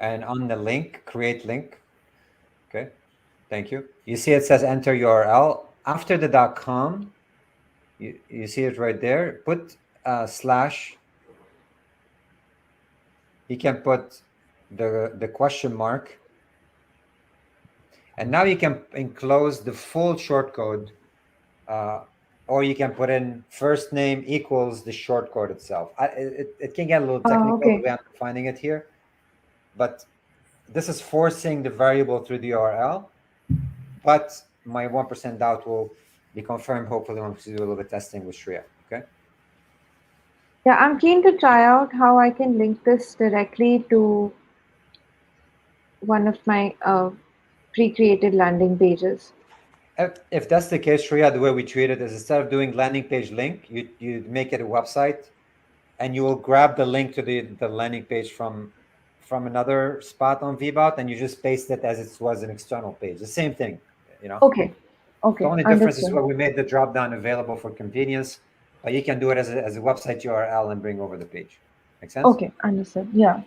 and on the link, Create Link, okay, thank you. You see it says Enter URL. After the .com, you see it right there. Put slash. You can put the question mark. And now you can enclose the full shortcode, or you can put in first name equals the shortcode itself. It can get a little technical the way I'm finding it here, but this is forcing the variable through the URL. But my 1% doubt will be confirmed hopefully once we do a little bit of testing with Shreya. Okay. Yeah, I'm keen to try out how I can link this directly to one of my pre-created landing pages. If that's the case, Shreya, the way we treat it is instead of doing landing page link, you make it a website, and you will grab the link to the landing page from another spot on VBOUT, and you just paste it as it was an external page. The same thing, Okay. The only difference is where we made the drop down available for convenience, but you can do it as a website URL and bring over the page. Make sense? Okay, understood. Yeah.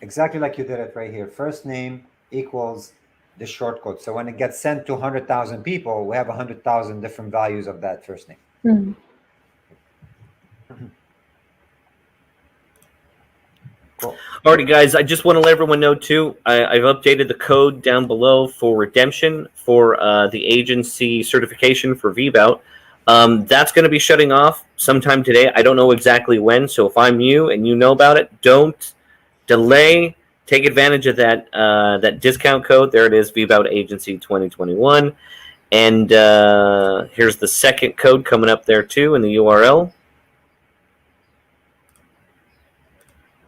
exactly like you did it right here. First name equals the shortcode. So when it gets sent to 100,000 people, we have 100,000 different values of that first name. Hmm. Cool. Alrighty, guys, I just want to let everyone know, too, I've updated the code down below for redemption for the agency certification for VBOUT. That's going to be shutting off sometime today. I don't know exactly when, so if I'm you and you know about it, don't delay. Take advantage of that that discount code. There it is, VBOUT Agency 2021. And here's the second code coming up there, too, in the URL.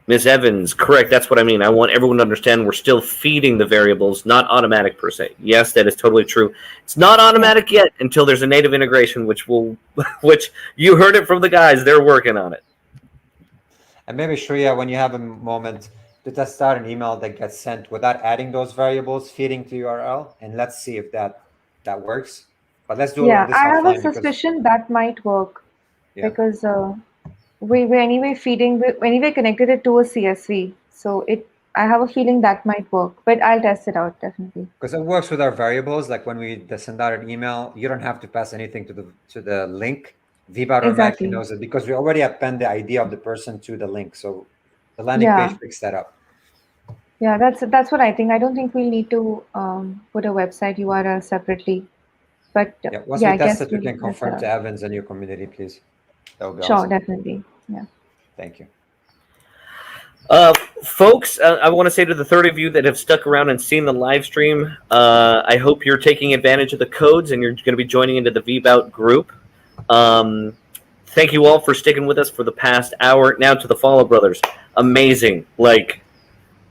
Ms. Evans, correct. That's what I mean. I want everyone to understand we're still feeding the variables, not automatic per se. Yes, that is totally true. It's not automatic yet until there's a native integration, which you heard it from the guys. They're working on it. And maybe, Shreya, when you have a moment, to test out an email that gets sent without adding those variables, feeding to URL, and let's see if that works. But let's do Yeah, this I have a offline because- suspicion that might work Yeah. because we're anyway connected it to a CSV. So I have a feeling that might work, but I'll test it out definitely. Because it works with our variables. Like when we send out an email, you don't have to pass anything to the link. VBOUT automatically Exactly. knows it because we already append the ID of the person to the link. So the landing Yeah. page picks that up. Yeah, that's what I think. I don't think we'll need to put a website URL separately. But Yeah, once yeah, we I test guess it, we we'll can test confirm it to out. Evans and your community, please. That would be Sure, awesome. definitely. Yeah. Thank you. Folks, I want to say to the 30 of you that have stuck around and seen the live stream, I hope you're taking advantage of the codes and you're going to be joining into the VBOUT group. Thank you all for sticking with us for the past hour. Now to the Follow Brothers. Amazing. Like,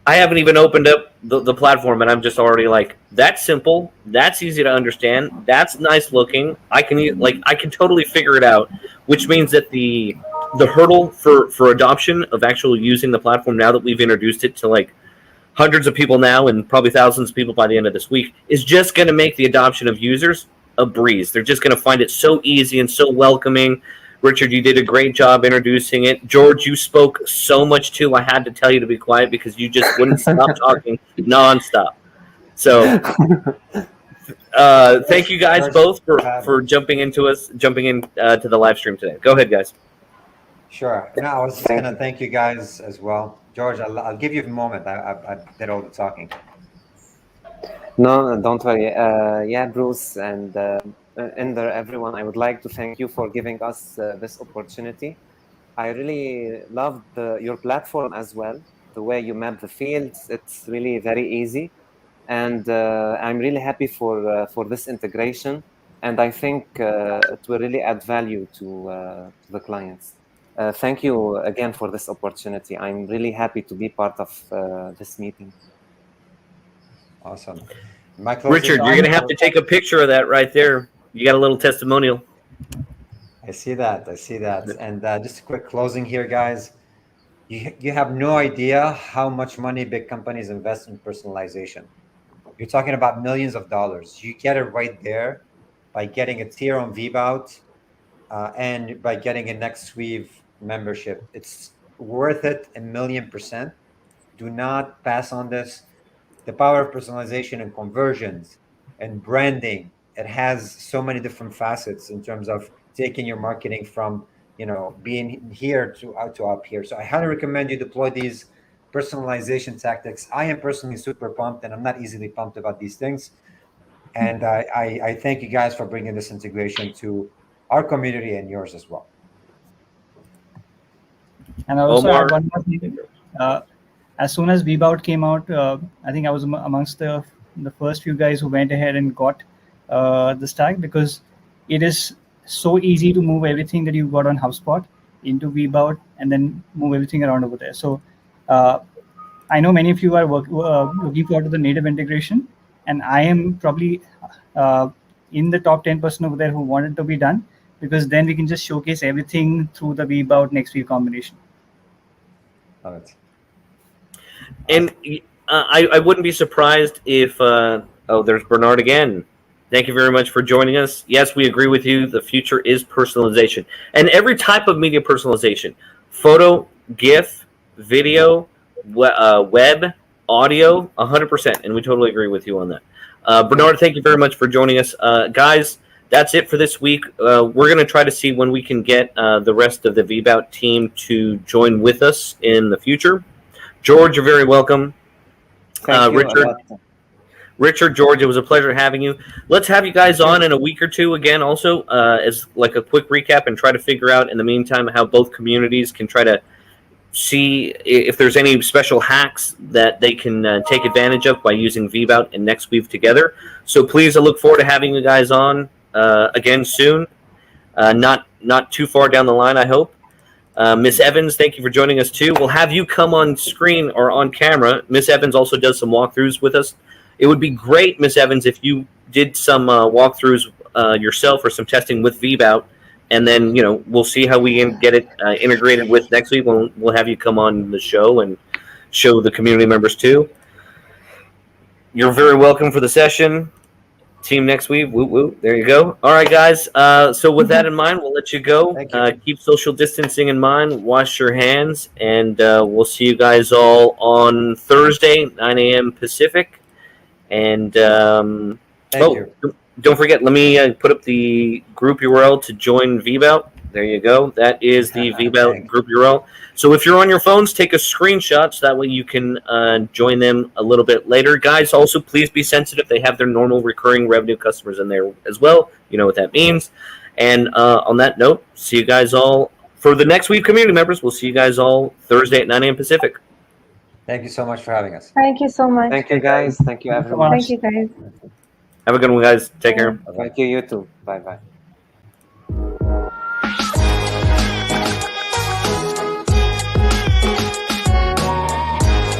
I haven't even opened up the platform and I'm just already like, that's simple. That's easy to understand. That's nice looking. I can totally figure it out, which means that the hurdle for adoption of actually using the platform now that we've introduced it to like hundreds of people now and probably thousands of people by the end of this week is just going to make the adoption of users a breeze. They're just going to find it so easy and so welcoming. Richard, you did a great job introducing it. George, you spoke so much too. I had to tell you to be quiet because you just wouldn't stop talking nonstop. So thank you guys both for jumping in to the live stream today. Go ahead, guys. Sure. No, I was just going to thank you guys as well. George, I'll give you a moment. I did all the talking. No, don't worry. Yeah, Bruce and Ender, everyone, I would like to thank you for giving us this opportunity. I really loved your platform as well. The way you map the fields, it's really very easy. And I'm really happy for this integration. And I think it will really add value to the clients. Thank you again for this opportunity. I'm really happy to be part of this meeting. Awesome. Richard, you're going to have to take a picture of that right there. You got a little testimonial. I see that. And just a quick closing here, guys. You have no idea how much money big companies invest in personalization. You're talking about millions of dollars. You get it right there by getting a tier on VBOUT and by getting a Nexweave membership. It's worth it 1,000,000%. Do not pass on this. The power of personalization and conversions and branding, it has so many different facets in terms of taking your marketing from, being here to up here. So I highly recommend you deploy these personalization tactics. I am personally super pumped, and I'm not easily pumped about these things. And I thank you guys for bringing this integration to our community and yours as well. And I also have one more thing. As soon as VBOUT came out, I think I was amongst the first few guys who went ahead and got the stack because it is so easy to move everything that you got on HubSpot into VBOUT and then move everything around over there. So I know many of you are looking forward to the native integration, and I am probably in the top 10% over there who want it to be done because then we can just showcase everything through the VBOUT Nexweave combination. Love it. And I wouldn't be surprised if there's Bernard again. Thank you very much for joining us. Yes, we agree with you. The future is personalization. And every type of media personalization. Photo, GIF, video, web, audio, 100%, and we totally agree with you on that. Bernard, thank you very much for joining us. Guys, that's it for this week. We're going to try to see when we can get the rest of the VBOUT team to join with us in the future. George, you're very welcome. Thank you Richard, George, it was a pleasure having you. Let's have you guys on in a week or two again also as like a quick recap and try to figure out in the meantime how both communities can try to see if there's any special hacks that they can take advantage of by using VBOUT and Nexweave together. So please, I look forward to having you guys on again soon. Not too far down the line, I hope. Miss Evans, thank you for joining us too. We'll have you come on screen or on camera. Miss Evans also does some walkthroughs with us. It would be great, Miss Evans, if you did some walkthroughs yourself or some testing with VBOUT, and then we'll see how we can get it integrated with Nexweave. We'll have you come on the show and show the community members too. You're very welcome for the session. Team Nexweave, woo woo. There you go. All right, guys. So with that in mind, we'll let you go. Thank you. Keep social distancing in mind. Wash your hands, and we'll see you guys all on Thursday, 9 a.m. Pacific. And Thank you. Don't forget, let me put up the group URL to join VBOUT. There you go. That is the VBOUT group URL. So if you're on your phones, take a screenshot so that way you can join them a little bit later. Guys, also, please be sensitive. They have their normal recurring revenue customers in there as well. You know what that means. And on that note, see you guys all for the Nexweave community members. We'll see you guys all Thursday at 9 a.m. Pacific. Thank you so much for having us. Thank you so much. Thank you, guys. Thank you, everyone. Thank you, guys. Have a good one, guys. Take care. Thank you, you too. Bye-bye.